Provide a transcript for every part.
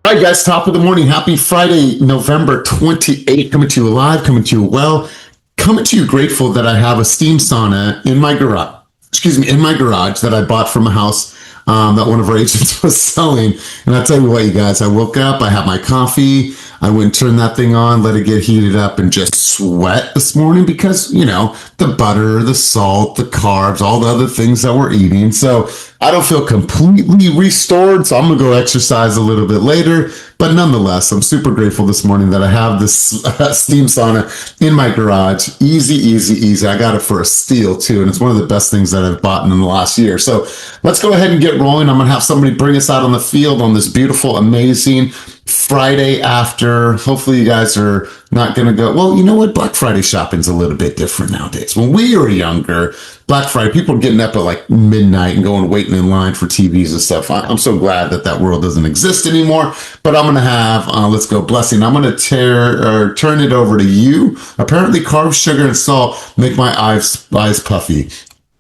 All right, guys, top of the morning. Happy Friday, November 28th. Coming to you live, coming to you well, coming to you grateful that I have a steam sauna in my garage. In my garage that I bought from a house that one of our agents was selling. And I'll tell you what, you guys, I woke up, I had my coffee, I went and turned that thing on, let it get heated up, and just sweat this morning because, the butter, the salt, the carbs, all the other things that we're eating. So I don't feel completely restored, so I'm going to go exercise a little bit later. But nonetheless, I'm super grateful this morning that I have this steam sauna in my garage. Easy, easy, easy. I got it for a steal, too, and it's one of the best things that I've bought in the last year. So let's go ahead and get rolling. I'm going to have somebody bring us out on the field on this beautiful, amazing Friday after. Hopefully you guys are not going to go, well, you know what? Black Friday shopping's a little bit different nowadays. When we were younger, Black Friday, people were getting up at like midnight and going waiting in line for TVs and stuff. I'm so glad that world doesn't exist anymore. But I'm going to have, let's go, Blessing. I'm going to turn it over to you. Apparently, carbs, sugar, and salt make my eyes puffy.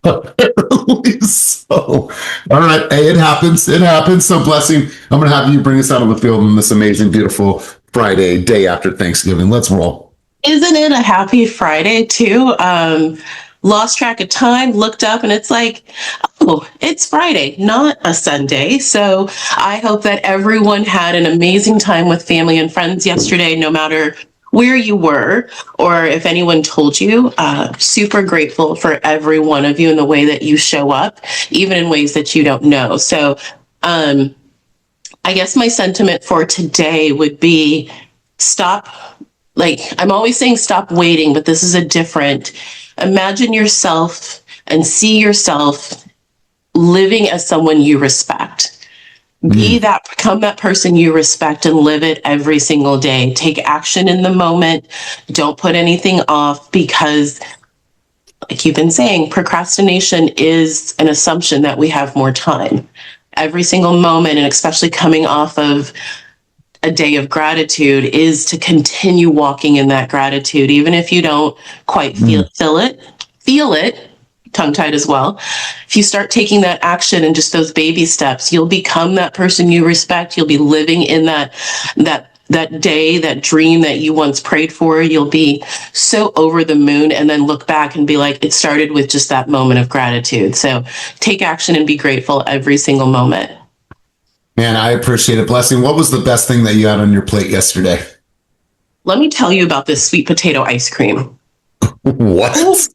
Apparently so. All right. Hey, it happens. It happens. So, Blessing, I'm going to have you bring us out on the field on this amazing, beautiful Friday, day after Thanksgiving. Let's roll. Isn't it a happy Friday, too? Lost track of time, looked up, and it's like, oh, it's Friday, not a Sunday. So I hope that everyone had an amazing time with family and friends yesterday, no matter where you were or if anyone told you. Super grateful for every one of you and the way that you show up, even in ways that you don't know. So I guess my sentiment for today would be stop. I'm always saying stop waiting, but this is a different. Imagine yourself and see yourself living as someone you respect. Become that person you respect and live it every single day. Take action in the moment. Don't put anything off because, like you've been saying, procrastination is an assumption that we have more time. Every single moment, and especially coming off of a day of gratitude, is to continue walking in that gratitude, even if you don't quite feel it, tongue-tied as well. If you start taking that action and just those baby steps, you'll become that person you respect. You'll be living in that day, that dream that you once prayed for. You'll be so over the moon and then look back and be like, it started with just that moment of gratitude. So take action and be grateful every single moment. Man, I appreciate it. Blessing, what was the best thing that you had on your plate yesterday? Let me tell you about this sweet potato ice cream. What?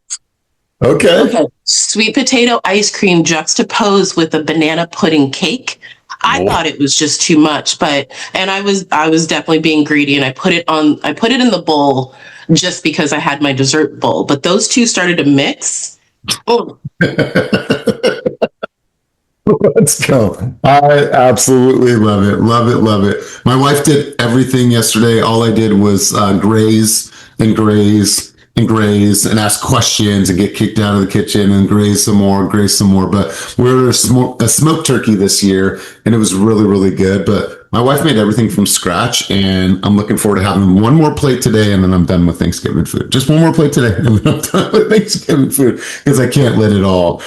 Okay. Sweet potato ice cream juxtaposed with a banana pudding cake. I thought it was just too much, and I was definitely being greedy, and I put it in the bowl just because I had my dessert bowl. But those two started to mix. Oh. Let's go. I absolutely love it. Love it. Love it. My wife did everything yesterday. All I did was graze and ask questions and get kicked out of the kitchen and graze some more. But we're a smoked turkey this year, and it was really, really good. But my wife made everything from scratch, and I'm looking forward to having one more plate today, and then I'm done with Thanksgiving food. Just one more plate today, and then I'm done with Thanksgiving food because I can't let it all,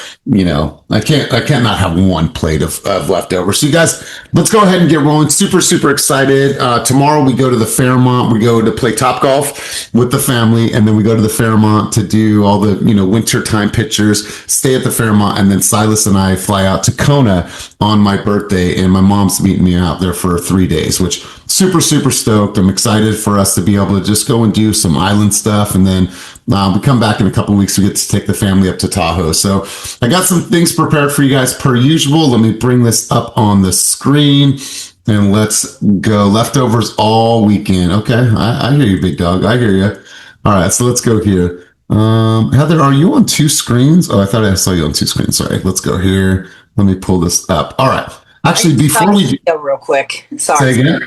I can't not have one plate of leftovers. So you guys, let's go ahead and get rolling. Super, super excited. Tomorrow we go to the Fairmont. We go to play Topgolf with the family, and then we go to the Fairmont to do all the, wintertime pictures, stay at the Fairmont, and then Silas and I fly out to Kona on my birthday, and my mom's meeting me out there for 3 days, which super, super stoked. I'm excited for us to be able to just go and do some island stuff. And then we come back in a couple of weeks. We get to take the family up to Tahoe. So I got some things prepared for you guys per usual. Let me bring this up on the screen and let's go. Leftovers all weekend. Okay. I hear you, big dog. I hear you. All right. So let's go here. Heather, are you on two screens? Oh, I thought I saw you on two screens. Sorry. Let's go here. Let me pull this up. All right. Actually, before we go real quick. Sorry. Say again?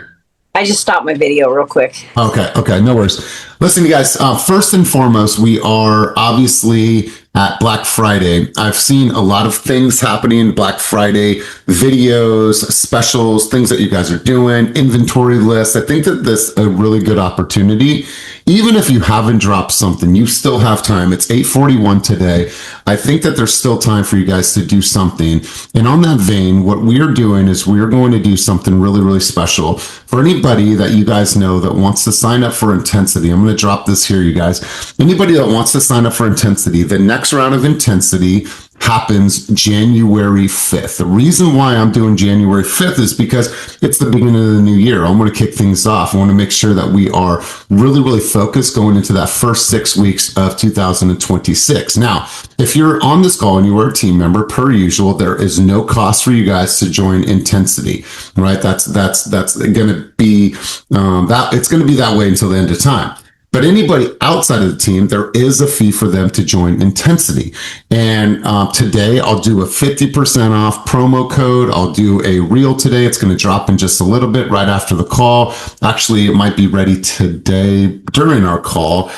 I just stopped my video real quick. Okay, no worries. Listen, you guys, first and foremost, we are obviously at Black Friday. I've seen a lot of things happening Black Friday, videos, specials, things that you guys are doing, inventory lists. I think that this is a really good opportunity. Even if you haven't dropped something, you still have time. It's 8:41 today. I think that there's still time for you guys to do something. And on that vein, what we're doing is we're going to do something really, really special. For anybody that you guys know that wants to sign up for Intensity, I'm going to drop this here, you guys. Anybody that wants to sign up for Intensity, the next round of Intensity happens January 5th. The reason why I'm doing January 5th is because it's the beginning of the new year. I want to kick things off. I want to make sure that we are really, really focused going into that first 6 weeks of 2026. Now, if you're on this call and you are a team member, per usual, there is no cost for you guys to join Intensity, right? That's going to be it's going to be that way until the end of time. But anybody outside of the team, there is a fee for them to join Intensity. And today I'll do a 50% off promo code. I'll do a reel today. It's going to drop in just a little bit right after the call. Actually, it might be ready today during our call.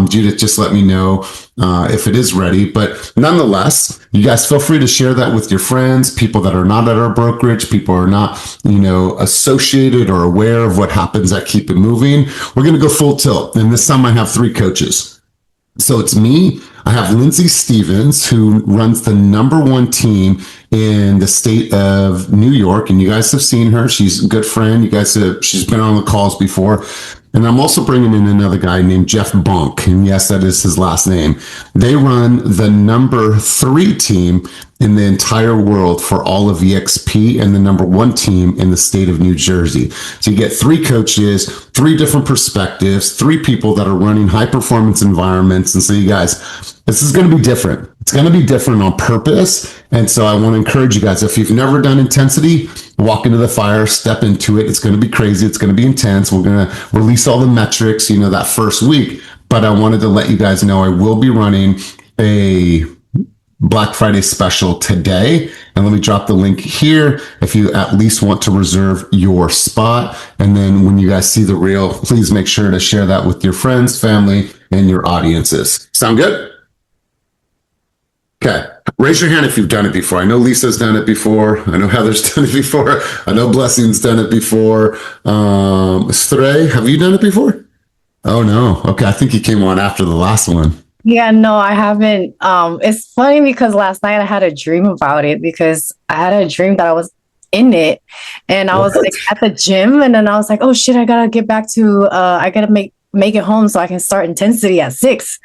Judith, just let me know if it is ready. But nonetheless, you guys feel free to share that with your friends, people that are not at our brokerage, people who are not, associated or aware of what happens at Keep It Moving. We're going to go full tilt. And this time I have 3 coaches. So it's me. I have Lindsay Stevens, who runs the #1 team in the state of New York. And you guys have seen her. She's a good friend. She's been on the calls before. And I'm also bringing in another guy named Jeff Bonk. And yes, that is his last name. They run the #3 team in the entire world for all of EXP and the #1 team in the state of New Jersey. So you get 3 coaches, 3 different perspectives, 3 people that are running high performance environments. And so you guys, this is going to be different. It's going to be different on purpose. And so I want to encourage you guys, if you've never done Intensity, walk into the fire, step into it. It's going to be crazy. It's going to be intense. We're going to release all the metrics, that first week. But I wanted to let you guys know I will be running a Black Friday special today. And let me drop the link here if you at least want to reserve your spot. And then when you guys see the reel, please make sure to share that with your friends, family, and your audiences. Sound good? Okay. Raise your hand if you've done it before. I know Lisa's done it before. I know Heather's done it before. I know Blessing's done it before. Stray, have you done it before? Oh, no. Okay. I think you came on after the last one. Yeah, no, I haven't. It's funny because last night I had a dream about it because I had a dream that I was in it and I was like at the gym and then I was like, oh shit, I gotta get back to, I gotta make it home so I can start Intensity at 6.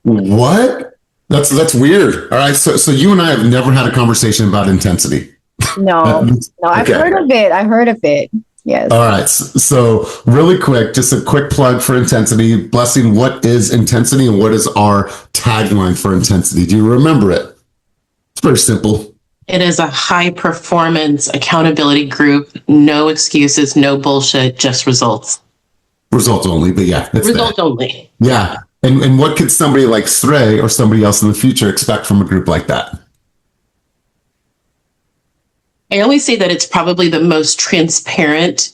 What? That's weird. All right. So you and I have never had a conversation about Intensity. No, I've heard of it. Yes. All right. So really quick, just a quick plug for Intensity. Blessing, what is Intensity and what is our tagline for Intensity? Do you remember it? It's very simple. It is a high performance accountability group. No excuses, no bullshit, just results. Results only, but yeah. Results only. Yeah. And what could somebody like Stray or somebody else in the future expect from a group like that? I always say that it's probably the most transparent,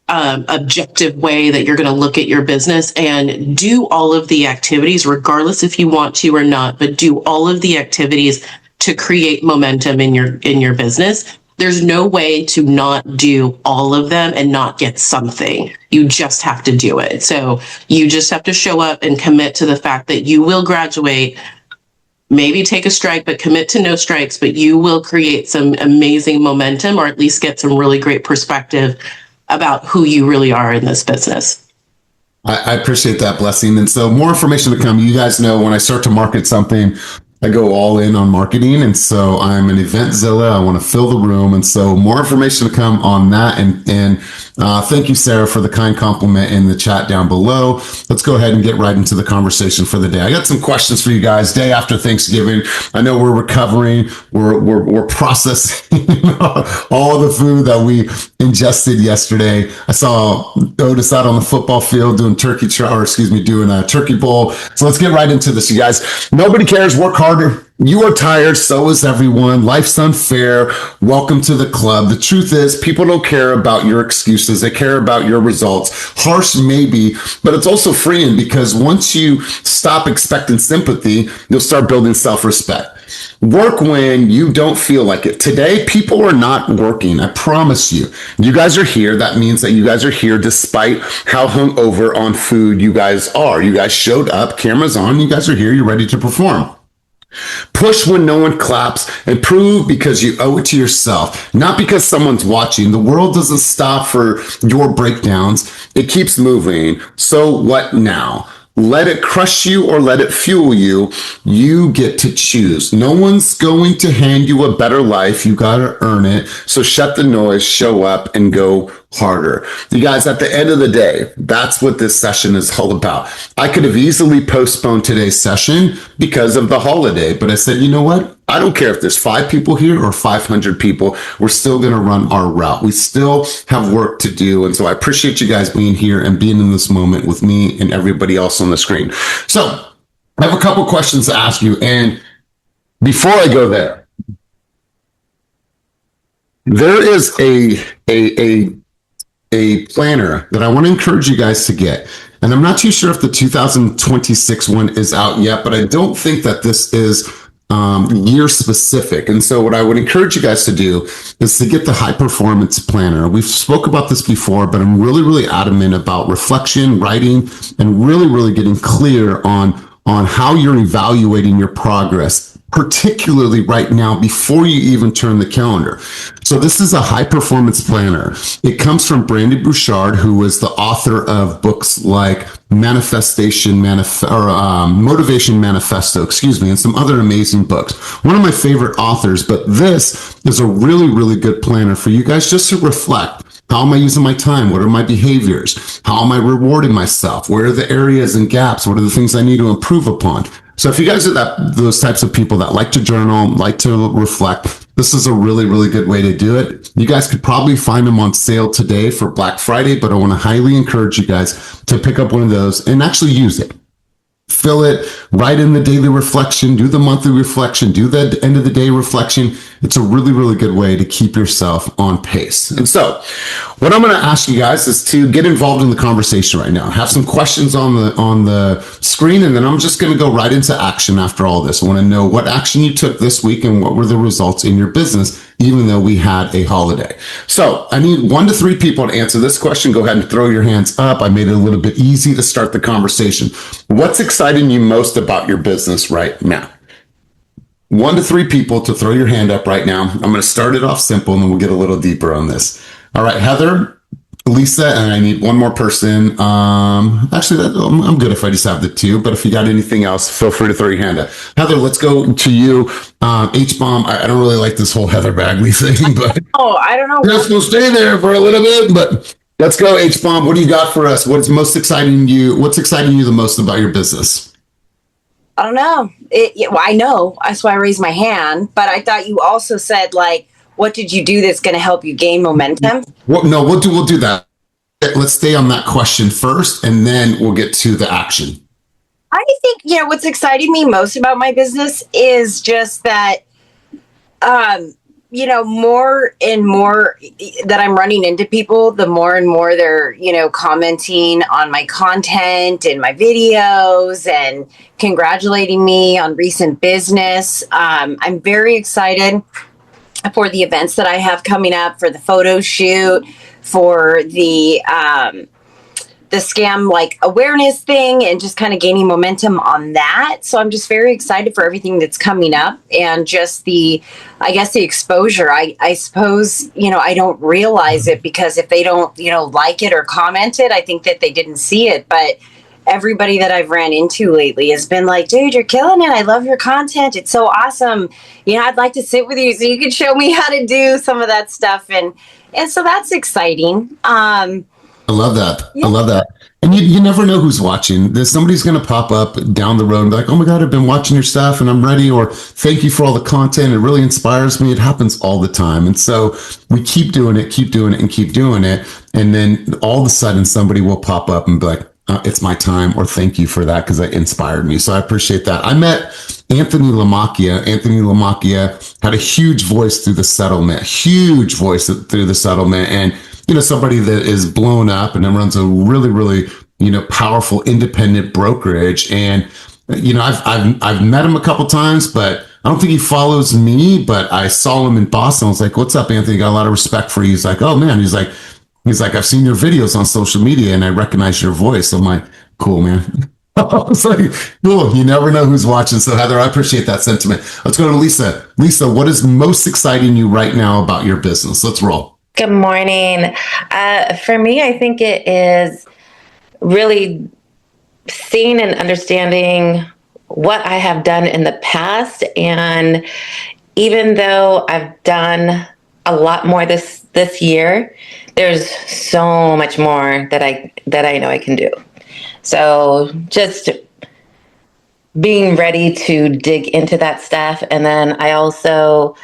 objective way that you're going to look at your business and do all of the activities, regardless if you want to or not, but do all of the activities to create momentum in your business. There's no way to not do all of them and not get something. You just have to do it. So you just have to show up and commit to the fact that you will graduate, maybe take a strike, but commit to no strikes, but you will create some amazing momentum or at least get some really great perspective about who you really are in this business. I appreciate that, Blessing. And so more information to come. You guys know when I start to market something, I go all in on marketing. And so I'm an eventzilla. I want to fill the room. And so more information to come on that. And thank you, Sarah, for the kind compliment in the chat down below. Let's go ahead and get right into the conversation for the day. I got some questions for you guys. Day after Thanksgiving. I know we're recovering. We're processing all the food that we ingested yesterday. I saw Otis out on the football field doing doing a turkey bowl. So let's get right into this, you guys. Nobody cares. Work harder. You are tired, so is everyone. Life's unfair. Welcome to the club. The truth is, people don't care about your excuses. They care about your results. Harsh, maybe, but it's also freeing because once you stop expecting sympathy, you'll start building self-respect. Work when you don't feel like it. Today, people are not working. I promise you. You guys are here. That means that you guys are here despite how hungover on food you guys are. You guys showed up, cameras on. You guys are here. You're ready to perform. Push when no one claps and prove because you owe it to yourself, not because someone's watching. The world doesn't stop for your breakdowns. It keeps moving. So what now? Let it crush you or let it fuel you. You get to choose. No one's going to hand you a better life. You got to earn it. So shut the noise, show up, and go harder. You guys, at the end of the day, that's what this session is all about. I could have easily postponed today's session because of the holiday, but I said, you know what? I don't care if there's 5 people here or 500 people. We're still going to run our route. We still have work to do. And so I appreciate you guys being here and being in this moment with me and everybody else on the screen. So I have a couple questions to ask you. And before I go there is a planner that I want to encourage you guys to get. And I'm not too sure if the 2026 one is out yet, but I don't think that this is year specific. And so what I would encourage you guys to do is to get the high performance planner. We've spoke about this before, but I'm really adamant about reflection, writing, and really getting clear on how you're evaluating your progress, particularly right now before you even turn the calendar. So this is a high performance planner. It comes from Brandon Bouchard, who was the author of books like Motivation Manifesto, and some other amazing books. One of my favorite authors, but this is a really good planner for you guys just to reflect. How am I using my time? What are my behaviors? How am I rewarding myself? Where are the areas and gaps? What are the things I need to improve upon? So if you guys are those types of people that like to journal, like to reflect, this is a really good way to do it. You guys could probably find them on sale today for Black Friday, but I want to highly encourage you guys to pick up one of those and actually use it. Fill it, write in the daily reflection, do the monthly reflection, do the end of the day reflection. It's a really good way to keep yourself on pace. And so what I'm going to ask you guys is to get involved in the conversation right now. Have some questions on the screen, and then I'm just going to go right into action after all this. I want to know what action you took this week and what were the results in your business, even though we had a holiday. So I need 1 to 3 people to answer this question. Go ahead and throw your hands up. I made it a little bit easy to start the conversation. What's exciting you most about your business right now? 1 to 3 people to throw your hand up right now. I'm going to start it off simple and then we'll get a little deeper on this. All right, Heather, Lisa, and I need one more person. Actually, I'm good if I just have the 2, but if you got anything else, feel free to throw your hand up. Heather, let's go to you. H-Bomb, I don't really like this whole Heather Bagley thing, but I don't know. just will stay there for a little bit, but let's go, H-Bomb. What do you got for us? What's exciting you the most about your business? I don't know. Well, I know. That's why I raised my hand. But I thought you also said, like, what did you do that's going to help you gain momentum? No, we'll do that. Let's stay on that question first, and then we'll get to the action. I think, what's exciting me most about my business is just that, more and more that I'm running into people, the more and more they're, commenting on my content and my videos and congratulating me on recent business. I'm very excited for the events that I have coming up, for the photo shoot, for the scam awareness thing, and just kind of gaining momentum on that. So I'm just very excited for everything that's coming up, and just the exposure. I suppose, I don't realize it because if they don't, like it or comment it, I think that they didn't see it. But everybody that I've ran into lately has been like, dude, you're killing it. I love your content. It's so awesome. I'd like to sit with you so you can show me how to do some of that stuff. And so that's exciting. I love that. Yeah. I love that. And you never know who's watching. Somebody's going to pop up down the road and be like, oh my God, I've been watching your stuff and I'm ready. Or thank you for all the content. It really inspires me. It happens all the time. And so we keep doing it. And then all of a sudden somebody will pop up and be like, it's my time, or thank you for that because that inspired me. So I appreciate that. I met Anthony Lamacchia. Anthony Lamacchia had a huge voice through the settlement, and somebody that is blown up and then runs a really, really powerful independent brokerage. And I've met him a couple times, but I don't think he follows me. But I saw him in Boston. I was like, "What's up, Anthony? Got a lot of respect for you." He's like, "Oh man," he's like, "I've seen your videos on social media and I recognize your voice." I'm like, "Cool, man." I was like, "Cool." You never know who's watching. So Heather, I appreciate that sentiment. Let's go to Lisa. Lisa, what is most exciting you right now about your business? Let's roll. Good morning. For me, I think it is really seeing and understanding what I have done in the past. And even though I've done a lot more this year, there's so much more that I know I can do. So just being ready to dig into that stuff. And then I also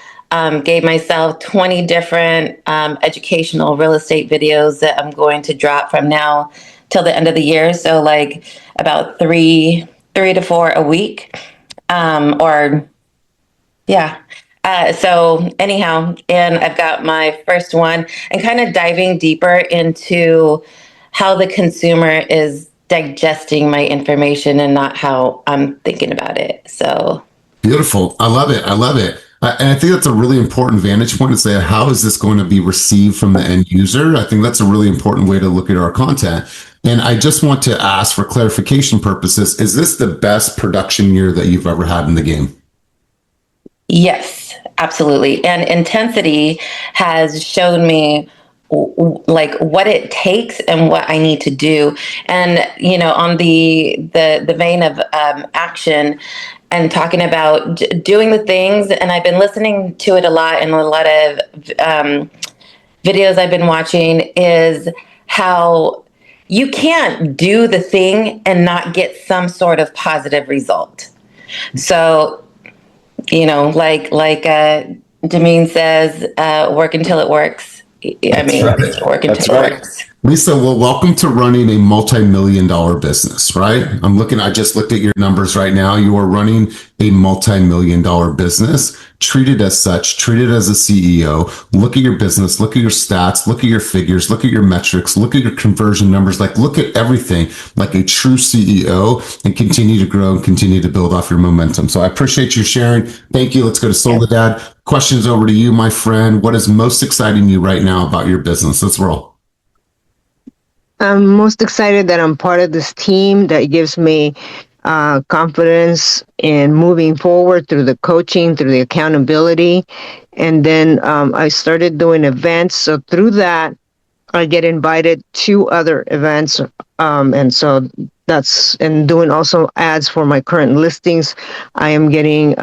gave myself 20 different educational real estate videos that I'm going to drop from now till the end of the year. So like about three to four a week, so anyhow, and I've got my first one and kind of diving deeper into how the consumer is digesting my information and not how I'm thinking about it. So Beautiful. I love it. I love it. And I think that's a really important vantage point to say, how is this going to be received from the end user? I think that's a really important way to look at our content. And I just want to ask for clarification purposes, is this the best production year that you've ever had in the game? yes, absolutely. And intensity has shown me like what it takes and what I need to do. And, on the vein of action and talking about doing the things, and I've been listening to it a lot, and a lot of videos I've been watching is how you can't do the thing and not get some sort of positive result. So, like Jameen says, work until it works. Work until it works. Lisa, well, welcome to running a multi-million-dollar business, right? I just looked at your numbers right now. You are running a multi-million-dollar business. Treat it as such, treat it as a CEO. Look at your business, look at your stats, look at your figures, look at your metrics, look at your conversion numbers, look at everything like a true CEO, and continue to grow and continue to build off your momentum. So I appreciate you sharing. Thank you. Let's go to Soledad. Questions over to you, my friend. What is most exciting you right now about your business? Let's roll. I'm most excited that I'm part of this team that gives me confidence in moving forward through the coaching, through the accountability. And then I started doing events. So through that, I get invited to other events. And so and doing also ads for my current listings. I am getting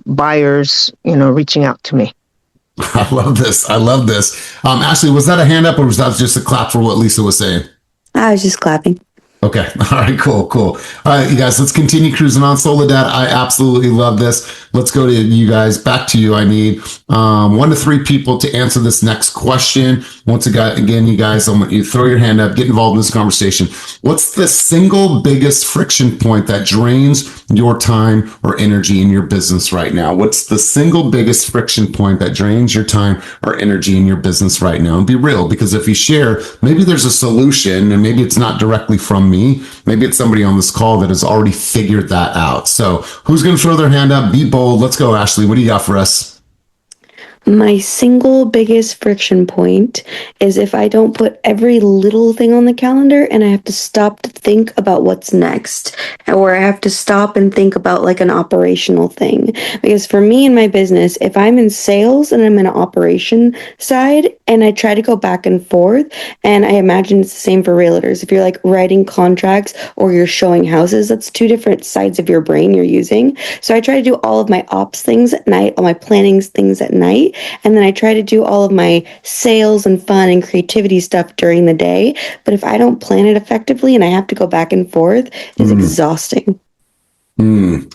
buyers, reaching out to me. I love this. Ashley, was that a hand up or was that just a clap for what Lisa was saying? I was just clapping. Okay. All right, cool. All right, you guys, let's continue cruising on. Soledad, I absolutely love this. Let's go to you guys. Back to you. I need 1 to 3 people to answer this next question. Once again, you guys, I want you to throw your hand up, get involved in this conversation. What's the single biggest friction point that drains your time or energy in your business right now? What's the single biggest friction point that drains your time or energy in your business right now? And be real, because if you share, maybe there's a solution and maybe it's not directly from me. Maybe it's somebody on this call that has already figured that out. So who's going to throw their hand up? Be bold. Let's go, Ashley. What do you got for us? My single biggest friction point is if I don't put every little thing on the calendar and I have to stop to think about what's next, or I have to stop and think about like an operational thing. Because for me in my business, if I'm in sales and I'm in an operation side and I try to go back and forth, and I imagine it's the same for realtors. If you're like writing contracts or you're showing houses, that's 2 different sides of your brain you're using. So I try to do all of my ops things at night, all my planning things at night. And then I try to do all of my sales and fun and creativity stuff during the day. But if I don't plan it effectively and I have to go back and forth, it's exhausting. Yeah,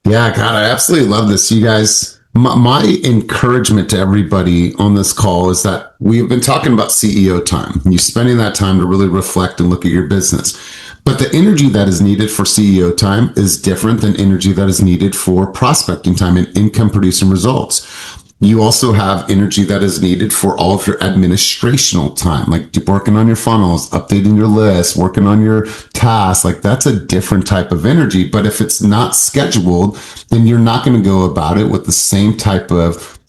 God, I absolutely love this. You guys, my encouragement to everybody on this call is that we've been talking about CEO time. You spending that time to really reflect and look at your business. But the energy that is needed for CEO time is different than energy that is needed for prospecting time and income producing results. You also have energy that is needed for all of your administrational time, like working on your funnels, updating your list, working on your tasks. Like that's a different type of energy. But if it's not scheduled, then you're not going to go about it with the same type of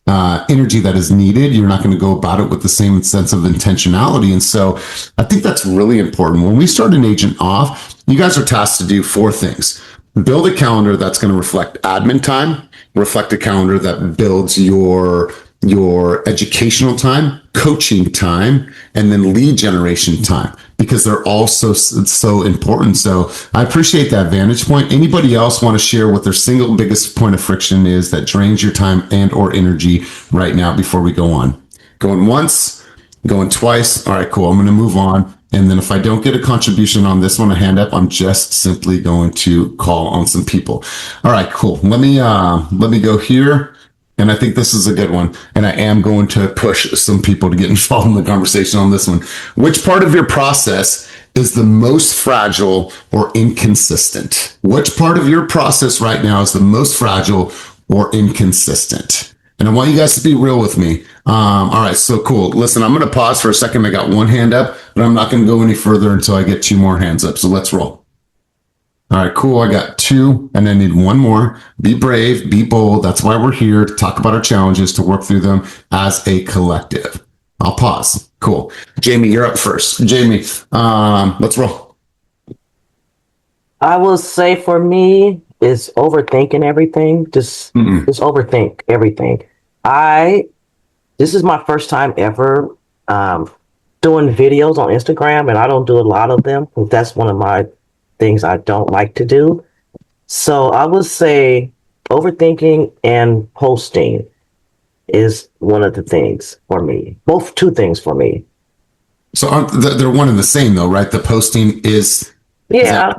energy that is needed. You're not going to go about it with the same sense of intentionality. And so I think that's really important. When we start an agent off, you guys are tasked to do 4 things. Build a calendar that's going to reflect admin time, reflect a calendar that builds your educational time, coaching time, and then lead generation time, because they're all so important. So I appreciate that vantage point. Anybody else want to share what their single biggest point of friction is that drains your time and or energy right now before we go on? Going once, going twice. All right, cool. I'm going to move on. And then if I don't get a contribution on this one, a hand up, I'm just simply going to call on some people. All right, cool. Let me go here. And I think this is a good one. And I am going to push some people to get involved in the conversation on this one. Which part of your process is the most fragile or inconsistent? Which part of your process right now is the most fragile or inconsistent? And I want you guys to be real with me. All right, so cool. Listen, I'm going to pause for a second. I got one hand up, but I'm not going to go any further until I get 2 more hands up. So let's roll. All right, cool. I got 2 and I need 1 more. Be brave, be bold. That's why we're here, to talk about our challenges, to work through them as a collective. I'll pause. Cool. Jamie, you're up first. Jamie, let's roll. I will say for me, is overthinking everything. Just overthink everything. This is my first time ever doing videos on Instagram, and I don't do a lot of them because that's one of my things I don't like to do. So I would say overthinking and posting is one of the things for me. Both 2 things for me. So they're one and the same though, right? The posting is... Yeah.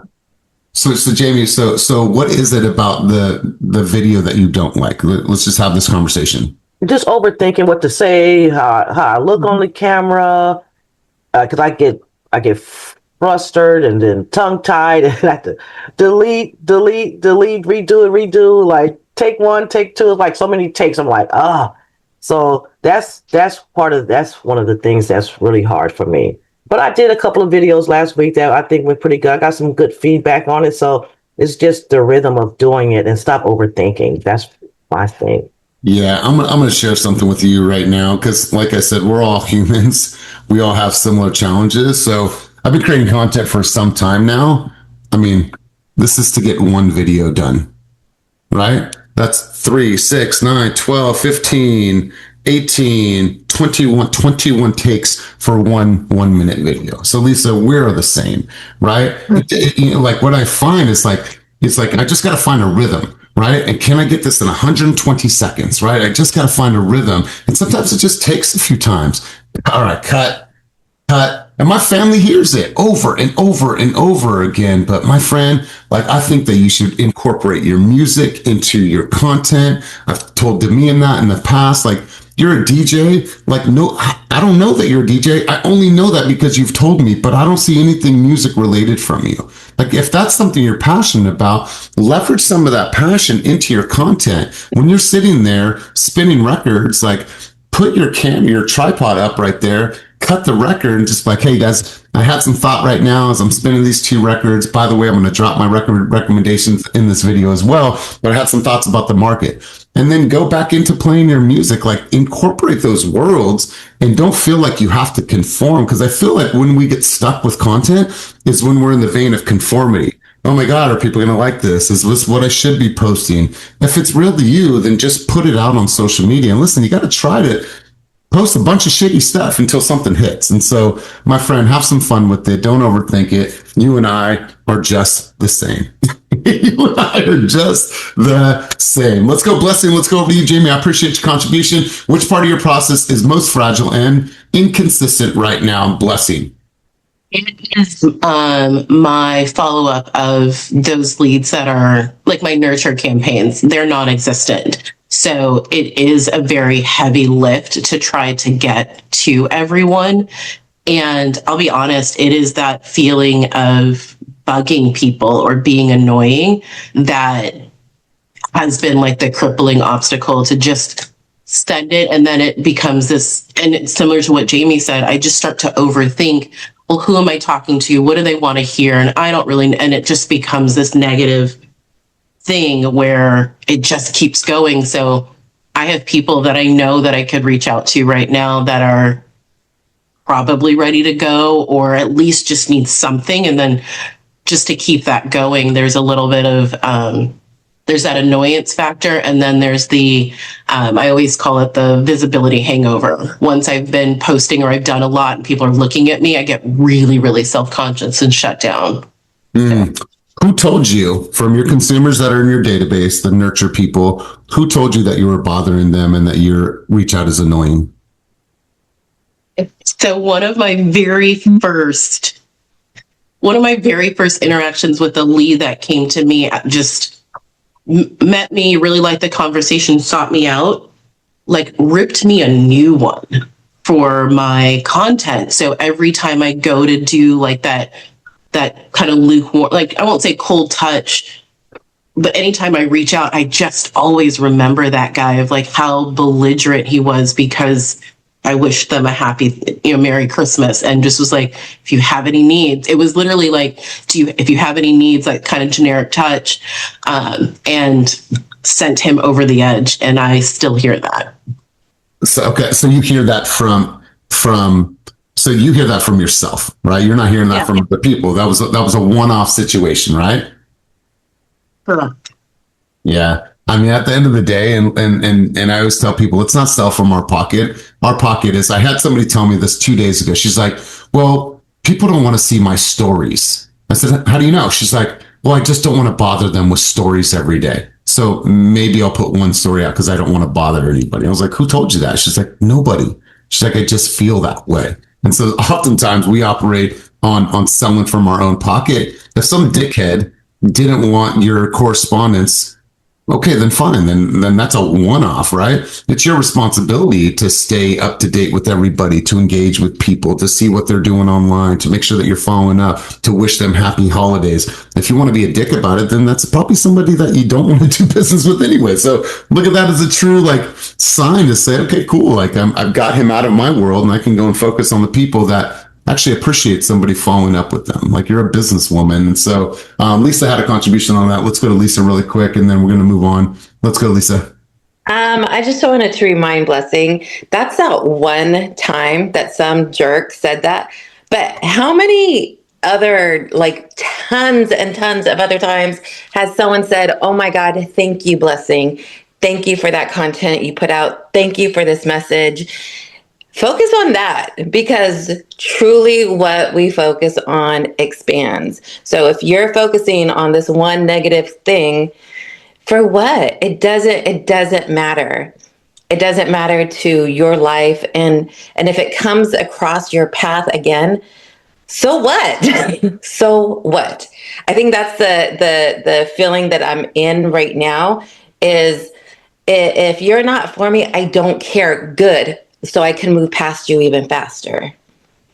So Jamie, so what is it about the video that you don't like? Let's just have this conversation. Just overthinking what to say, how I look on the camera, because I get frustrated and then tongue tied and I have to delete, redo, like take 1, take 2, like so many takes. I'm like, so that's one of the things that's really hard for me. But I did a couple of videos last week that I think went pretty good. I got some good feedback on it. So it's just the rhythm of doing it and stop overthinking. That's my thing. Yeah, I'm going to share something with you right now because, like I said, we're all humans. We all have similar challenges. So I've been creating content for some time now. I mean, this is to get 1 video done, right? That's 3, 6, 9, 12, 15, 18, 21 takes for one 1-minute video. So Lisa, we're the same, right? Like what I find is it's like I just got to find a rhythm. Right? And can I get this in 120 seconds? Right? I just got to find a rhythm. And sometimes it just takes a few times. All right, cut. And my family hears it over and over and over again. But my friend, like, I think that you should incorporate your music into your content. I've told Demian that in the past. Like, you're a DJ. Like, no, I don't know that you're a DJ. I only know that because you've told me, but I don't see anything music related from you. Like, if that's something you're passionate about, leverage some of that passion into your content. When you're sitting there spinning records, like, put your tripod up right there, cut the record and just like, hey guys, I had some thought right now as I'm spinning these 2 records. By the way, I'm going to drop my recommendations in this video as well, but I had some thoughts about the market. And then go back into playing your music, like incorporate those worlds and don't feel like you have to conform. Because I feel like when we get stuck with content is when we're in the vein of conformity. Oh my God, are people going to like this? Is this what I should be posting? If it's real to you, then just put it out on social media. And listen, you got to try to post a bunch of shitty stuff until something hits. And so, my friend, have some fun with it. Don't overthink it. You and I are just the same. You and I are just the same. Let's go, Blessing. Let's go over to you, Jamie. I appreciate your contribution. Which part of your process is most fragile and inconsistent right now? Blessing. It is my follow-up of those leads that are like my nurture campaigns. They're non-existent. So it is a very heavy lift to try to get to everyone. And I'll be honest, it is that feeling of bugging people or being annoying that has been like the crippling obstacle to just send it. And then it becomes this, and it's similar to what Jamie said. I just start to overthink, well, who am I talking to? What do they want to hear? And I don't really, and it just becomes this negative thing where it just keeps going. So I have people that I know that I could reach out to right now that are probably ready to go, or at least just need something. And then just to keep that going, there's a little bit of, there's that annoyance factor. And then there's the, I always call it the visibility hangover. Once I've been posting or I've done a lot and people are looking at me, I get really, really self-conscious and shut down. Who told you, from your consumers that are in your database, the nurture people, who told you that you were bothering them and that your reach out is annoying? So one of my very first interactions with a lead that came to me, just met me, really liked the conversation, sought me out, like ripped me a new one for my content. So every time I go to do like that kind of lukewarm, like I won't say cold touch, but anytime I reach out, I just always remember that guy of like how belligerent he was, because I wished them a happy, Merry Christmas, and just was like, if you have any needs, it was literally like, if you have any needs, like kind of generic touch, and sent him over the edge. And I still hear that. So, okay. So you hear that so you hear that from yourself, right? You're not hearing that from the people. That was a one-off situation, right? Correct. Yeah. I mean, at the end of the day, and I always tell people, it's not sell from our pocket. Our pocket is, I had somebody tell me this 2 days ago. She's like, well, people don't want to see my stories. I said, how do you know? She's like, well, I just don't want to bother them with stories every day. So maybe I'll put one story out because I don't want to bother anybody. I was like, who told you that? She's like, nobody. She's like, I just feel that way. And so oftentimes we operate on selling from our own pocket. If some dickhead didn't want your correspondence, okay, then fine. Then that's a one-off, right? It's your responsibility to stay up to date with everybody, to engage with people, to see what they're doing online, to make sure that you're following up, to wish them happy holidays. If you want to be a dick about it, then that's probably somebody that you don't want to do business with anyway. So look at that as a true sign to say, okay, cool. I've got him out of my world and I can go and focus on the people that actually appreciate somebody following up with them. Like, you're a businesswoman. And so Lisa had a contribution on that. Let's go to Lisa really quick, and then we're going to move on. Let's go, Lisa. I just wanted to remind Blessing, that's not one time that some jerk said that, but how many other, tons and tons of other times has someone said, oh my God, thank you, Blessing. Thank you for that content you put out. Thank you for this message. Focus on that, because truly what we focus on expands. So if you're focusing on this one negative thing, for what? It doesn't matter. It doesn't matter to your life. And if it comes across your path again, so what? So what? I think that's the feeling that I'm in right now is, if you're not for me, I don't care. Good. So I can move past you even faster.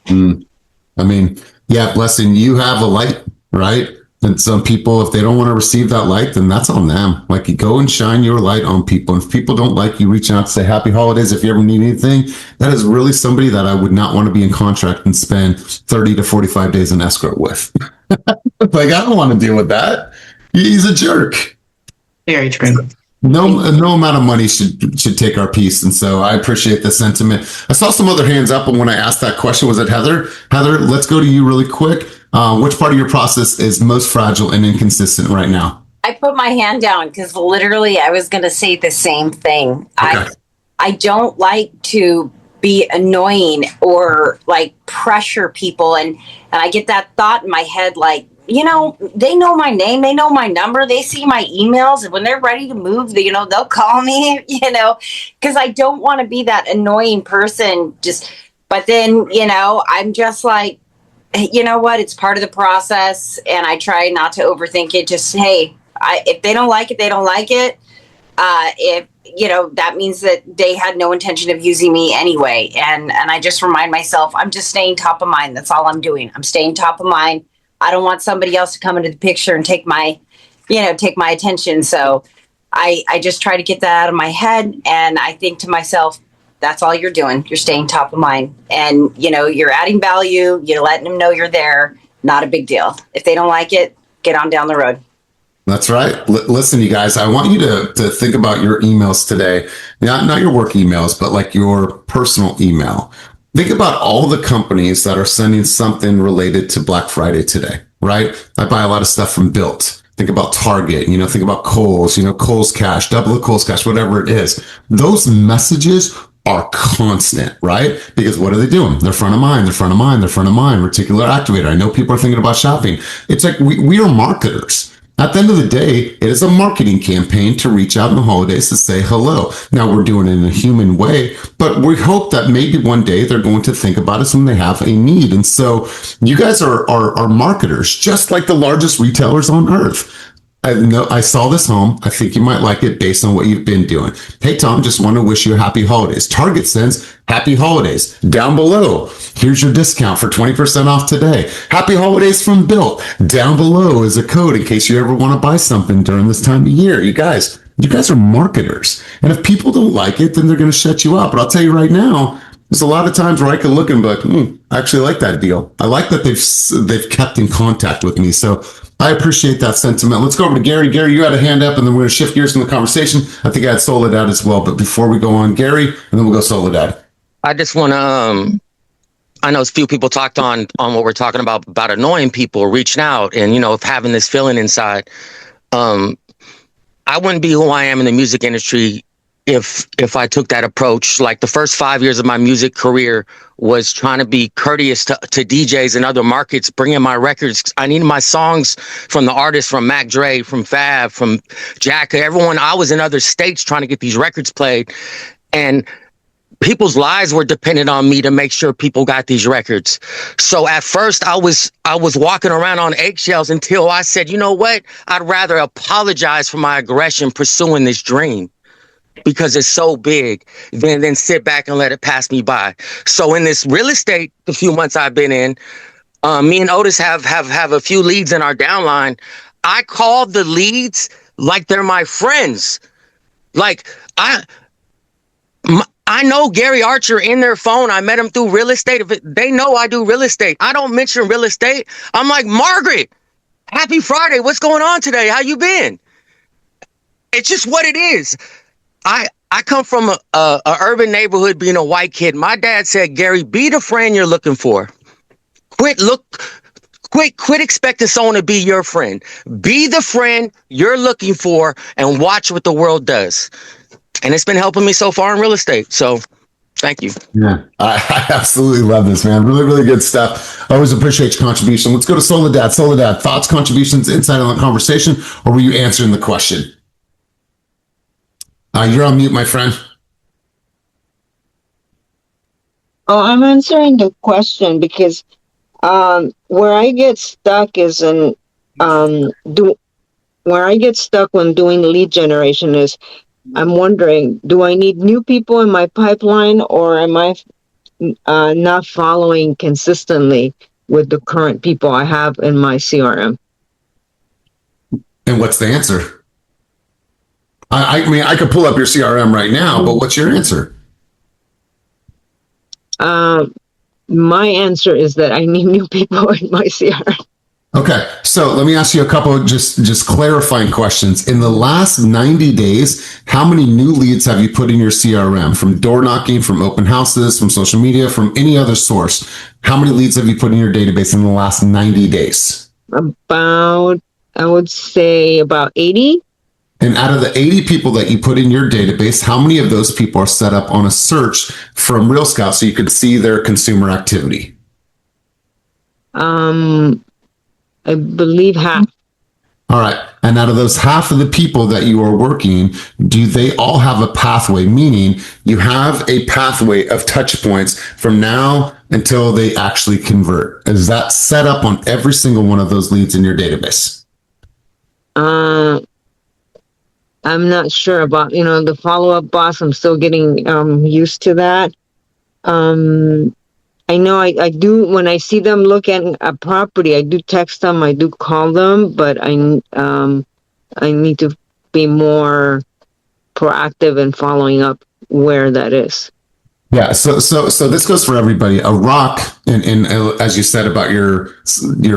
I mean, yeah, Blessing, you have a light, right? And some people, if they don't want to receive that light, then that's on them. Like, you go and shine your light on people. And if people don't like you, reach out to say happy holidays. If you ever need anything, that is really somebody that I would not want to be in contract and spend 30 to 45 days in escrow with. I don't want to deal with that. He's a jerk. Very true. No amount of money should take our piece. And so I appreciate the sentiment. I saw some other hands up, and when I asked that question, was it Heather? Heather, let's go to you really quick. Which part of your process is most fragile and inconsistent right now? I put my hand down because literally I was going to say the same thing. Okay. I don't like to be annoying or pressure people. And I get that thought in my head, they know my name, they know my number, they see my emails, and when they're ready to move, they'll call me, because I don't want to be that annoying person. But then, I'm just like, you know what, it's part of the process, and I try not to overthink it. Just, hey, if they don't like it, they don't like it. If that means that they had no intention of using me anyway. And I just remind myself, I'm just staying top of mind. That's all I'm doing. I'm staying top of mind I don't want somebody else to come into the picture and take my attention. So I just try to get that out of my head. And I think to myself, that's all you're doing. You're staying top of mind, and you're adding value. You're letting them know you're there. Not a big deal. If they don't like it, get on down the road. That's right. Listen, you guys, I want you to think about your emails today. Not your work emails, but like your personal email. Think about all the companies that are sending something related to Black Friday today, right? I buy a lot of stuff from Built. Think about Target, think about Kohl's, Kohl's Cash, double the Kohl's Cash, whatever it is. Those messages are constant, right? Because what are they doing? They're front of mind, they're front of mind, they're front of mind, reticular activator. I know people are thinking about shopping. It's like we are marketers. At the end of the day, it is a marketing campaign to reach out in the holidays to say hello. Now, we're doing it in a human way, but we hope that maybe one day they're going to think about us when they have a need. And so you guys are marketers, just like the largest retailers on earth. I saw this home. I think you might like it based on what you've been doing. Hey, Tom, just want to wish you a happy holidays. Target sends happy holidays. Down below, here's your discount for 20% off today. Happy holidays from Built. Down below is a code in case you ever want to buy something during this time of year. You guys are marketers. And if people don't like it, then they're going to shut you up. But I'll tell you right now, there's a lot of times where I can look and be like, I actually like that deal. I like that they've kept in contact with me. So I appreciate that sentiment. Let's go over to Gary. Gary, you had a hand up, and then we're going to shift gears in the conversation. I think I had Soledad as well. But before we go on, Gary, and then we'll go Soledad. I just want to, I know a few people talked on what we're talking about annoying people, reaching out and, having this feeling inside. I wouldn't be who I am in the music industry if I took that approach. Like the first 5 years of my music career was trying to be courteous to DJs in other markets, bringing my records. I needed my songs from the artists, from Mac Dre, from Fab, from Jack, everyone. I was in other states trying to get these records played, and people's lives were dependent on me to make sure people got these records. So at first I was walking around on eggshells until I said, you know what? I'd rather apologize for my aggression pursuing this dream, because it's so big, than sit back and let it pass me by. So in this real estate, the few months I've been in, me and Otis have a few leads in our downline. I call the leads like they're my friends. Like I know Gary Archer in their phone. I met him through real estate. They know I do real estate. I don't mention real estate. I'm like, Margaret, happy Friday. What's going on today? How you been? It's just what it is. I come from a urban neighborhood, being a white kid. My dad said, Gary, be the friend you're looking for. Quit expecting someone to be your friend. Be the friend you're looking for and watch what the world does. And it's been helping me so far in real estate. So thank you. Yeah, I absolutely love this, man. Really, really good stuff. I always appreciate your contribution. Let's go to Soledad. Soledad, thoughts, contributions, insight on the conversation, or were you answering the question? You're on mute, my friend. Oh, I'm answering the question because where I get stuck is in where I get stuck when doing lead generation is I'm wondering, do I need new people in my pipeline, or am I not following consistently with the current people I have in my CRM? And what's the answer? I mean, I could pull up your CRM right now, but what's your answer? My answer is that I need new people in my CRM. Okay, so let me ask you a couple of just clarifying questions. In the last 90 days, how many new leads have you put in your CRM? From door knocking, from open houses, from social media, from any other source? How many leads have you put in your database in the last 90 days? About, I would say about 80. And out of the 80 people that you put in your database, how many of those people are set up on a search from Real Scout so you can see their consumer activity? I believe half. All right. And out of those half of the people that you are working, do they all have a pathway? Meaning you have a pathway of touch points from now until they actually convert. Is that set up on every single one of those leads in your database? I'm not sure about, the follow-up boss. I'm still getting used to that. I know I do, when I see them look at a property, I do text them, I do call them, but I need to be more proactive in following up where that is. Yeah, so this goes for everybody. A rock, and as you said about your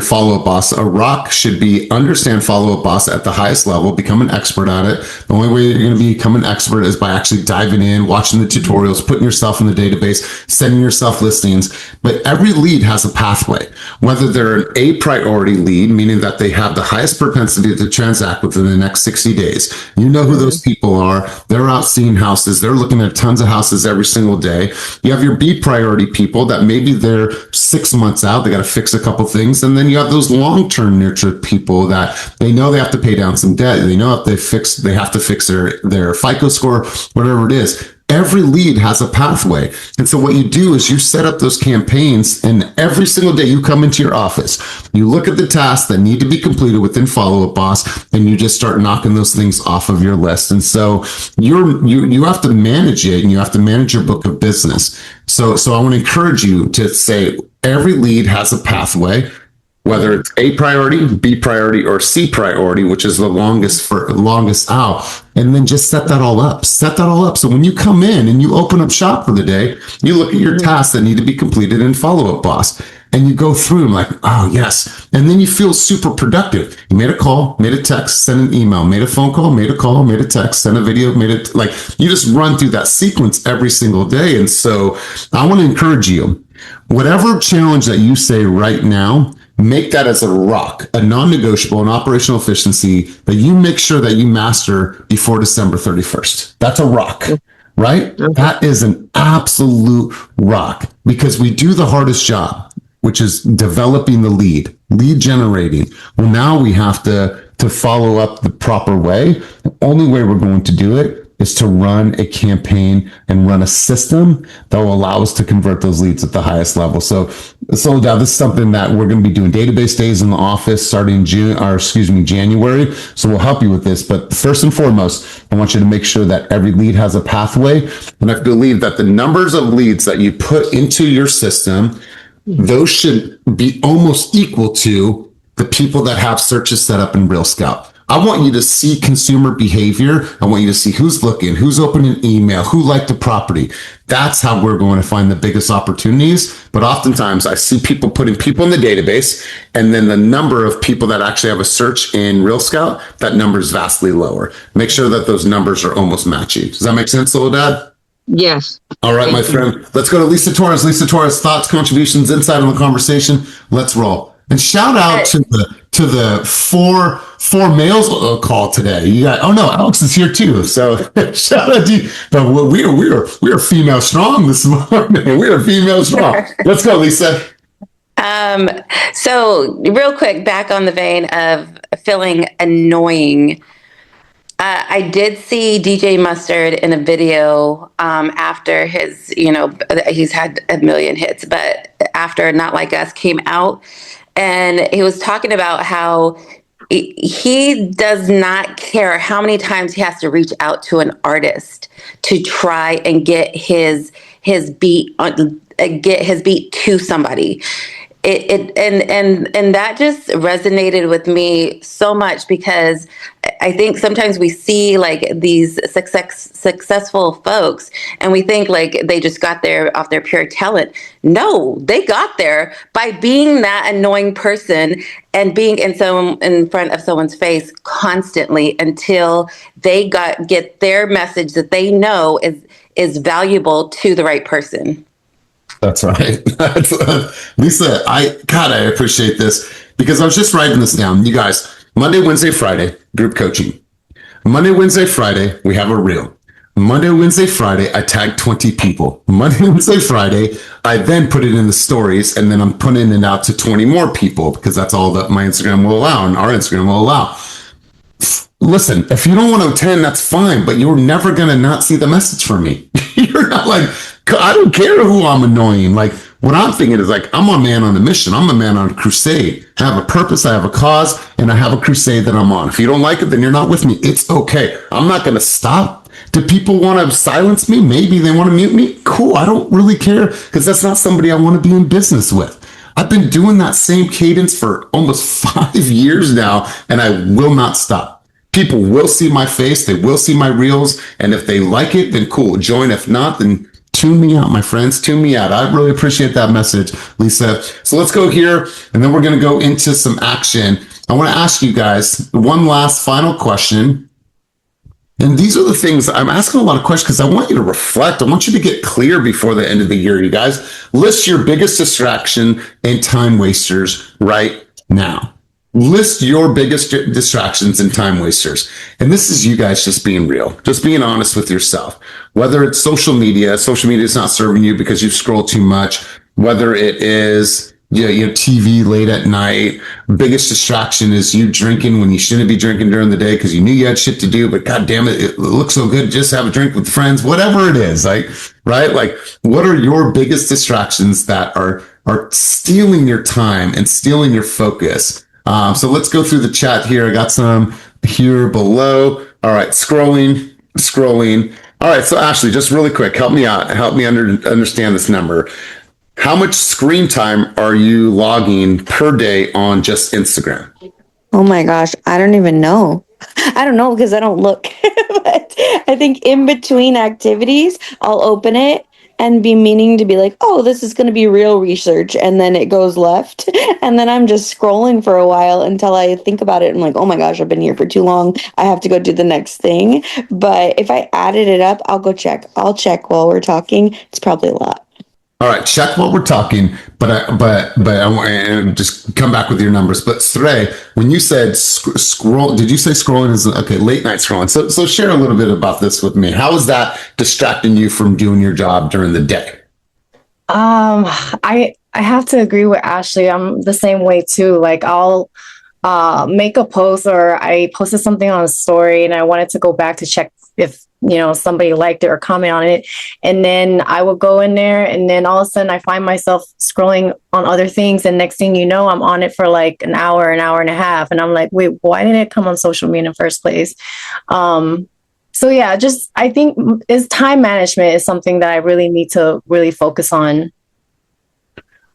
follow-up boss, a rock should be understand follow-up boss at the highest level, become an expert at it. The only way you're going to become an expert is by actually diving in, watching the tutorials, putting yourself in the database, sending yourself listings. But every lead has a pathway, whether they're an A priority lead, meaning that they have the highest propensity to transact within the next 60 days. You know who those people are. They're out seeing houses. They're looking at tons of houses every single day. You have your B priority people that maybe they're 6 months out, they got to fix a couple things. And then you have those long-term nurtured people that they know they have to pay down some debt. They know if they have to fix their FICO score, whatever it is. Every lead has a pathway. And so what you do is you set up those campaigns, and every single day you come into your office, you look at the tasks that need to be completed within Follow-Up Boss, and you just start knocking those things off of your list. And so you have to manage it, and you have to manage your book of business. So I want to encourage you to say every lead has a pathway, whether it's A priority, B priority, or C priority, which is the longest out. And then just set that all up. So when you come in and you open up shop for the day, you look at your tasks that need to be completed in Follow-Up Boss. And you go through them like, oh, yes. And then you feel super productive. You made a call, made a text, sent an email, made a phone call, made a call, made a text, sent a video, like you just run through that sequence every single day. And so I want to encourage you, whatever challenge that you say right now, make that as a rock, a non-negotiable, an operational efficiency that you make sure that you master before December 31st. That's a rock, right? That is an absolute rock, because we do the hardest job, which is developing the lead generating. Well, now we have to follow up the proper way. The only way we're going to do it is to run a campaign and run a system that will allow us to convert those leads at the highest level. So now this is something that we're going to be doing database days in the office starting January. So we'll help you with this. But first and foremost, I want you to make sure that every lead has a pathway. And I believe that the numbers of leads that you put into your system, those should be almost equal to the people that have searches set up in Real Scout. I want you to see consumer behavior. I want you to see who's looking, who's opening email, who liked the property. That's how we're going to find the biggest opportunities. But oftentimes I see people putting people in the database, and then the number of people that actually have a search in Real Scout, that number is vastly lower. Make sure that those numbers are almost matching. Does that make sense, little dad? Yes. All right, my friend. Let's go to Lisa Torres. Lisa Torres, thoughts, contributions, insight on the conversation. Let's roll. And shout out to the four males call today. You got, oh no, Alex is here too. So shout out to you. But we are female strong this morning. We are female strong. Let's go, Lisa. So real quick, back on the vein of feeling annoying. I did see DJ Mustard in a video after his, he's had a million hits, but after Not Like Us came out, and he was talking about how he does not care how many times he has to reach out to an artist to try and get his beat to somebody. And that just resonated with me so much, because I think sometimes we see like these successful folks and we think like they just got there off their pure talent. No, they got there by being that annoying person and being in front of someone's face constantly until they get their message that they know is valuable to the right person. That's right. Lisa, I appreciate this, because I was just writing this down. You guys, Monday, Wednesday, Friday, group coaching. Monday, Wednesday, Friday, we have a reel. Monday, Wednesday, Friday, I tag 20 people. Monday, Wednesday, Friday, I then put it in the stories, and then I'm putting it out to 20 more people, because that's all that my Instagram will allow and our Instagram will allow. Listen, if you don't want to attend, that's fine, but you're never going to not see the message from me. You're not like, I don't care who I'm annoying. Like, what I'm thinking is like, I'm a man on a mission. I'm a man on a crusade. I have a purpose, I have a cause, and I have a crusade that I'm on. If you don't like it, then you're not with me. It's okay. I'm not going to stop Do people want to silence me? Maybe they want to mute me. Cool. I don't really care because that's not somebody I want to be in business with. I've been doing that same cadence for almost 5 years now, and I will not stop. People will see my face. They will see my reels. And if they like it, then cool. Join. If not, then tune me out, my friends. Tune me out. I really appreciate that message, Lisa. So let's go here, and then we're going to go into some action. I want to ask you guys one last final question. And these are the things I'm asking a lot of questions because I want you to reflect. I want you to get clear before the end of the year, you guys. List your biggest distraction and time wasters right now. List your biggest distractions and time wasters. And this is you guys just being real, just being honest with yourself. Whether it's social media is not serving you because you've scrolled too much. Whether it is TV late at night. Biggest distraction is you drinking when you shouldn't be drinking during the day because you knew you had shit to do, but god damn it, it looks so good. Just have a drink with friends, whatever it is, right? Like, what are your biggest distractions that are stealing your time and stealing your focus? So let's go through the chat here. I got some here below. All right, scrolling. All right, so Ashley, just really quick, help me out. Help me understand this number. How much screen time are you logging per day on just Instagram? Oh my gosh, I don't even know. I don't know because I don't look. But I think in between activities, I'll open it and be meaning to be like, oh, this is going to be real research. And then it goes left. And then I'm just scrolling for a while until I think about it. I'm like, oh my gosh, I've been here for too long. I have to go do the next thing. But if I added it up, I'll go check. I'll check while we're talking. It's probably a lot. All right, check what we're talking, but I want to just come back with your numbers. But Srey, when you said scroll, did you say scrolling is okay? Late night scrolling. So share a little bit about this with me. How is that distracting you from doing your job during the day? I have to agree with Ashley. I'm the same way too. Like I'll make a post or I posted something on a story and I wanted to go back to check if somebody liked it or comment on it. And then I will go in there and then all of a sudden I find myself scrolling on other things. And next thing you know, I'm on it for like an hour and a half. And I'm like, wait, why didn't it come on social media in the first place? So yeah, I think time management is something that I really need to really focus on.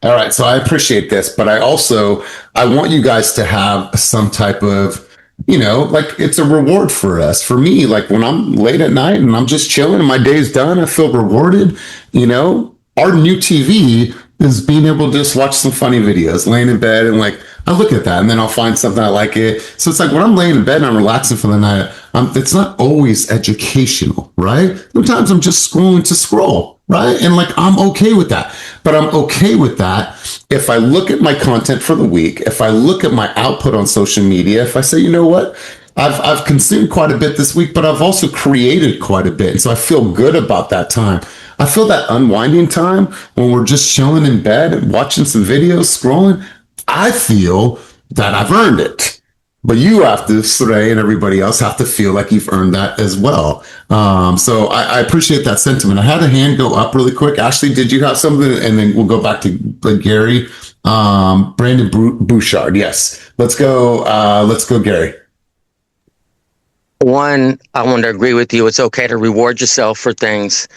All right. So I appreciate this, but I want you guys to have some type of, like it's a reward for us. For me, like when I'm late at night and I'm just chilling and my day's done, I feel rewarded. Our new TV is being able to just watch some funny videos, laying in bed and like, I look at that and then I'll find something I like it. So it's like when I'm laying in bed and I'm relaxing for the night, it's not always educational, right? Sometimes I'm just scrolling to scroll, right? And like, I'm okay with that, but I'm okay with that if I look at my content for the week, if I look at my output on social media, if I say, you know what, I've consumed quite a bit this week, but I've also created quite a bit. And so I feel good about that time. I feel that unwinding time when we're just chilling in bed and watching some videos, scrolling. I feel that I've earned it. But you have to, Srey, and everybody else have to feel like you've earned that as well. So I appreciate that sentiment. I had a hand go up really quick. Ashley, did you have something? And then we'll go back to Gary. Brandon Bouchard. Yes. Let's go, Gary. One, I want to agree with you. It's okay to reward yourself for things.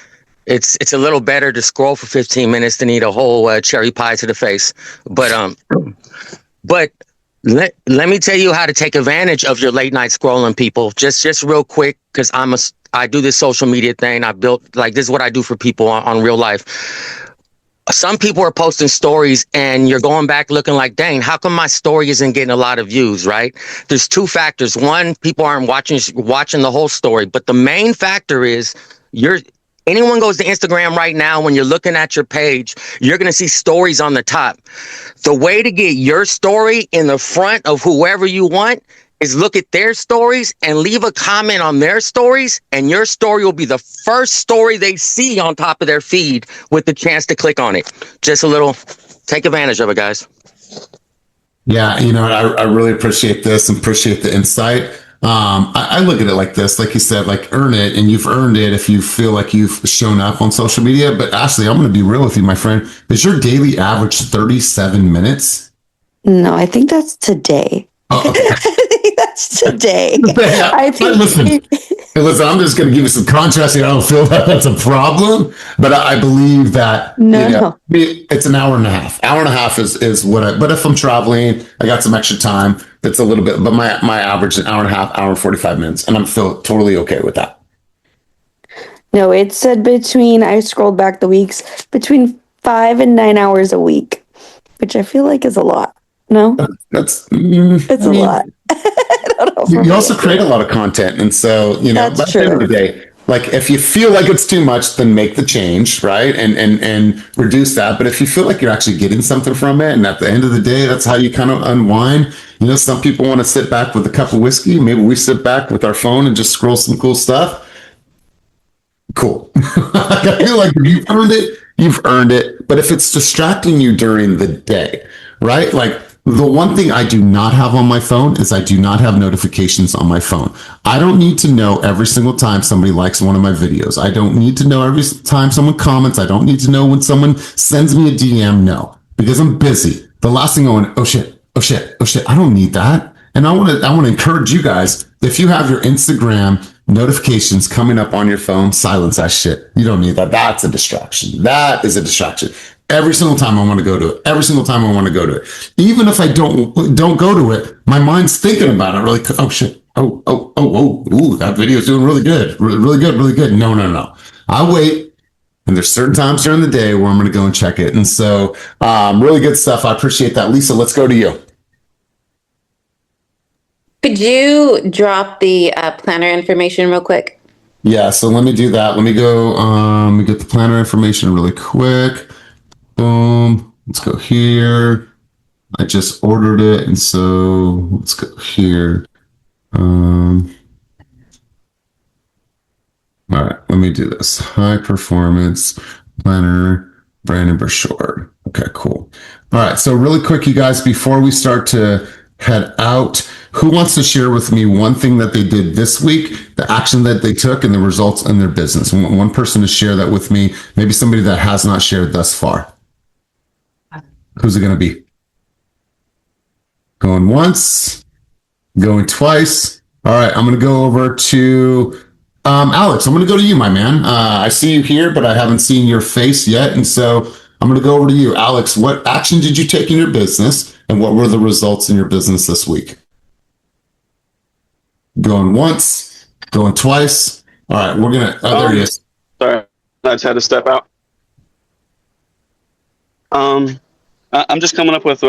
It's a little better to scroll for 15 minutes than eat a whole cherry pie to the face. But let me tell you how to take advantage of your late night scrolling, people. Just real quick, because I do this social media thing. I built this is what I do for people on real life. Some people are posting stories and you're going back looking like, dang, how come my story isn't getting a lot of views, right? There's two factors. One, people aren't watching the whole story, but the main factor is anyone goes to Instagram right now, when you're looking at your page, you're going to see stories on the top. The way to get your story in the front of whoever you want is look at their stories and leave a comment on their stories, and your story will be the first story they see on top of their feed with the chance to click on it. Just a little, take advantage of it, guys. Yeah, I really appreciate this and appreciate the insight. I look at it like this, like you said, like earn it, and you've earned it if you feel like you've shown up on social media. But Ashley, I'm going to be real with you, my friend. Is your daily average 37 minutes? No, I think that's today. Oh, okay. I think that's today. Listen, Listen, I'm just going to give you some contrast here. I don't feel that that's a problem, but I believe that it's an hour and a half. Hour and a half is what but if I'm traveling, I got some extra time. That's a little bit, but my average is an hour and a half, hour and 45 minutes. And I'm feel totally okay with that. No, it said I scrolled back the weeks, between 5 and 9 hours a week, which I feel like is a lot. No? It's a lot. You also create a lot of content. And so, by the end of the day, like if you feel like it's too much, then make the change, right? And reduce that. But if you feel like you're actually getting something from it, and at the end of the day, that's how you kind of unwind. Some people want to sit back with a cup of whiskey. Maybe we sit back with our phone and just scroll some cool stuff. Cool. I feel like you've earned it. But if it's distracting you during the day, right? Like the one thing I do not have on my phone is I do not have notifications on my phone. I don't need to know every single time somebody likes one of my videos. I don't need to know every time someone comments. I don't need to know when someone sends me a DM. No, because I'm busy. The last thing I want, oh shit. I don't need that. And I want to encourage you guys, if you have your Instagram notifications coming up on your phone, silence that shit. You don't need that. That's a distraction. That is a distraction. Every single time I want to go to it. Even if I don't go to it, my mind's thinking about it. Really, oh shit. Ooh, that video is doing really good. Really good. No. I wait. And there's certain times during the day where I'm going to go and check it. And so, really good stuff. I appreciate that. Lisa, let's go to you. Could you drop the planner information real quick? Yeah, so let me do that. Let me go, let me get the planner information really quick. Boom. Let's go here. I just ordered it. And so let's go here. All right, let me do this. High performance planner, Brandon Burchard. Okay, cool. All right, so really quick, you guys, before we start to head out, who wants to share with me one thing that they did this week, the action that they took, and the results in their business? One person to share that with me, maybe somebody that has not shared thus far. Who's it going to be? Going once, going twice. All right, I'm going to go over to Alex. I'm going to go to you, my man. I see you here, but I haven't seen your face yet. And so I'm going to go over to you. Alex, what action did you take in your business, and what were the results in your business this week? Going once, going twice. All right, we're going to, there he is. Sorry, I just had to step out. I'm just coming up with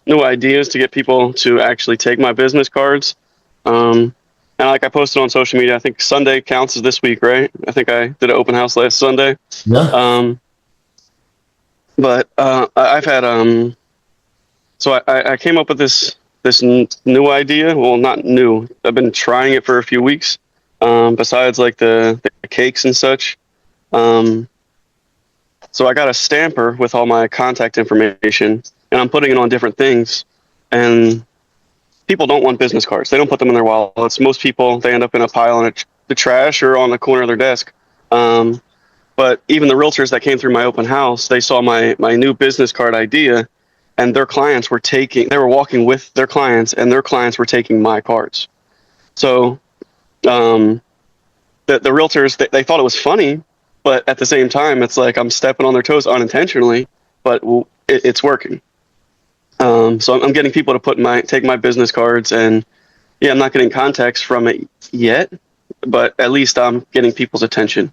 new ideas to get people to actually take my business cards. And like I posted on social media, I think Sunday counts as this week, right? I think I did an open house last Sunday. Yeah. But I've had so I came up with this new idea. Well, not new. I've been trying it for a few weeks. Besides like the cakes and such. So I got a stamper with all my contact information, and I'm putting it on different things. And people don't want business cards. They don't put them in their wallets. Most people, they end up in a pile in the trash or on the corner of their desk. But even the realtors that came through my open house, they saw my new business card idea, and their clients they were walking with their clients, and their clients were taking my cards. So the realtors, they thought it was funny, but at the same time, it's like I'm stepping on their toes unintentionally, but it's working. So I'm getting people to take my business cards, and yeah, I'm not getting contacts from it yet, but at least I'm getting people's attention.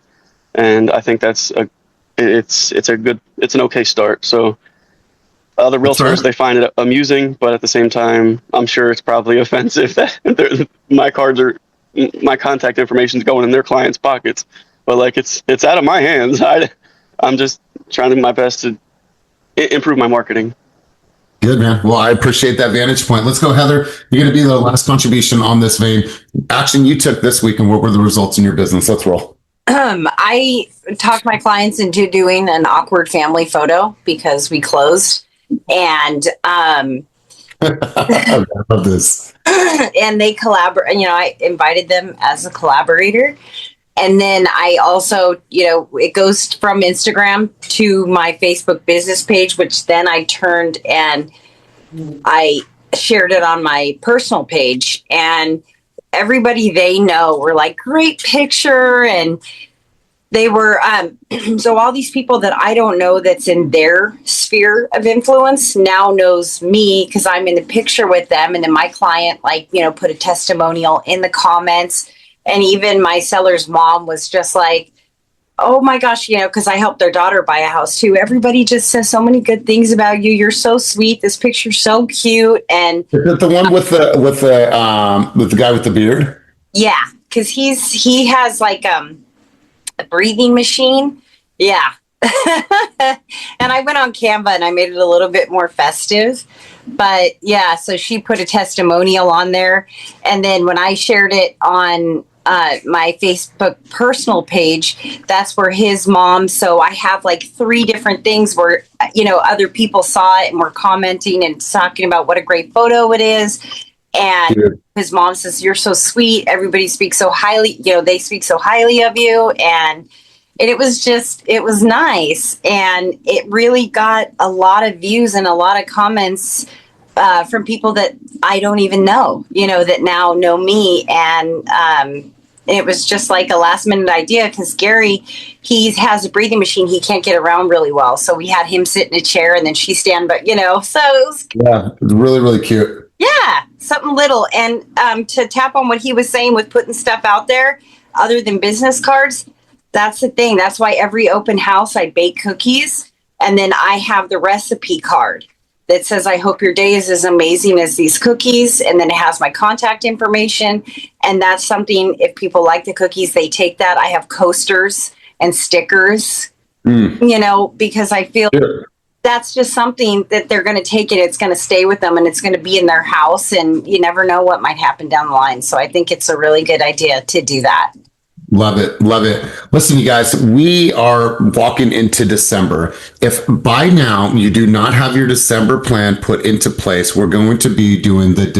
And I think it's an okay start. So the realtors, they find it amusing, but at the same time, I'm sure it's probably offensive that my contact information is going in their clients' pockets. But like it's out of my hands. I'm just trying to do my best to improve my marketing. Good, man. Well, I appreciate that vantage point. Let's go, Heather. You're going to be the last contribution on this vein. Action you took this week, and what were the results in your business? Let's roll. I talked my clients into doing an awkward family photo because we closed, and I love this. And they collaborate. I invited them as a collaborator. And then I also, it goes from Instagram to my Facebook business page, which then I turned and I shared it on my personal page. And everybody they know were like, great picture. And they were, so all these people that I don't know that's in their sphere of influence now knows me because I'm in the picture with them. And then my client, like, put a testimonial in the comments. And even my seller's mom was just like, oh my gosh, because I helped their daughter buy a house too. Everybody just says so many good things about you. You're so sweet. This picture's so cute. And Is it the one with the guy with the beard? yeah, because he has like a breathing machine. Yeah. And I went on Canva and I made it a little bit more festive. But yeah, so she put a testimonial on there. And then when I shared it on my Facebook personal page, that's where his mom. So I have like 3 different things where, other people saw it and were commenting and talking about what a great photo it is. And his mom says, you're so sweet. Everybody speaks so highly, they speak so highly of you. And it was nice. And it really got a lot of views and a lot of comments from people that I don't even know, that now know me. And it was just like a last minute idea because Gary, he has a breathing machine. He can't get around really well. So we had him sit in a chair and then she stand, but so it was. Yeah, it was really, really cute. Yeah, something little. And to tap on what he was saying with putting stuff out there other than business cards, that's the thing. That's why every open house I bake cookies. And then I have the recipe card that says, I hope your day is as amazing as these cookies. And then it has my contact information. And that's something, if people like the cookies, they take that. I have coasters and stickers, because I feel that's just something that they're going to take it. It's going to stay with them and it's going to be in their house. And you never know what might happen down the line. So I think it's a really good idea to do that. Love it. Love it. Listen, you guys, we are walking into December. If by now you do not have your December plan put into place, we're going to be doing the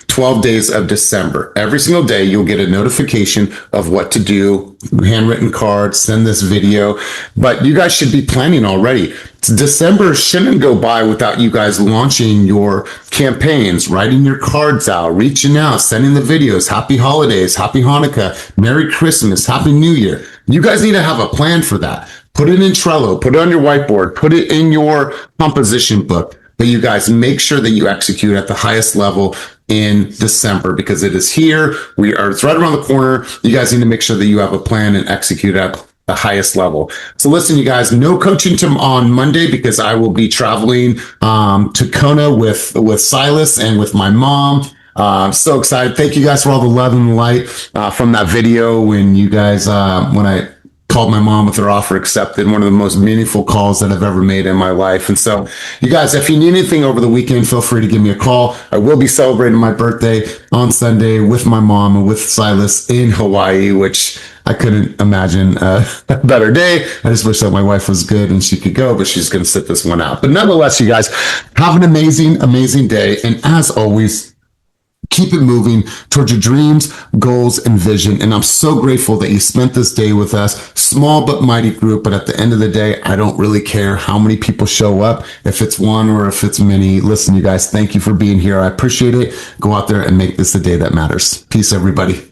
12 days of December. Every single day, you'll get a notification of what to do, handwritten cards, send this video, but you guys should be planning already. December shouldn't go by without you guys launching your campaigns, writing your cards out, reaching out, sending the videos. Happy holidays, happy Hanukkah, Merry Christmas, Happy New Year. You guys need to have a plan for that. Put it in Trello, put it on your whiteboard, put it in your composition book. But you guys make sure that you execute at the highest level in December because it is here. It's right around the corner. You guys need to make sure that you have a plan and execute at the highest level. So listen, you guys, no coaching on Monday because I will be traveling to Kona with Silas and with my mom. I'm so excited. Thank you guys for all the love and light from that video when you guys, when I called my mom with her offer accepted, one of the most meaningful calls that I've ever made in my life. And so you guys, if you need anything over the weekend, feel free to give me a call. I will be celebrating my birthday on Sunday with my mom and with Silas in Hawaii, which I couldn't imagine a better day. I just wish that my wife was good and she could go, but she's going to sit this one out. But nonetheless, you guys have an amazing, amazing day. And as always, keep it moving towards your dreams, goals, and vision. And I'm so grateful that you spent this day with us. Small but mighty group. But at the end of the day, I don't really care how many people show up, if it's one or if it's many. Listen, you guys, thank you for being here. I appreciate it. Go out there and make this the day that matters. Peace, everybody.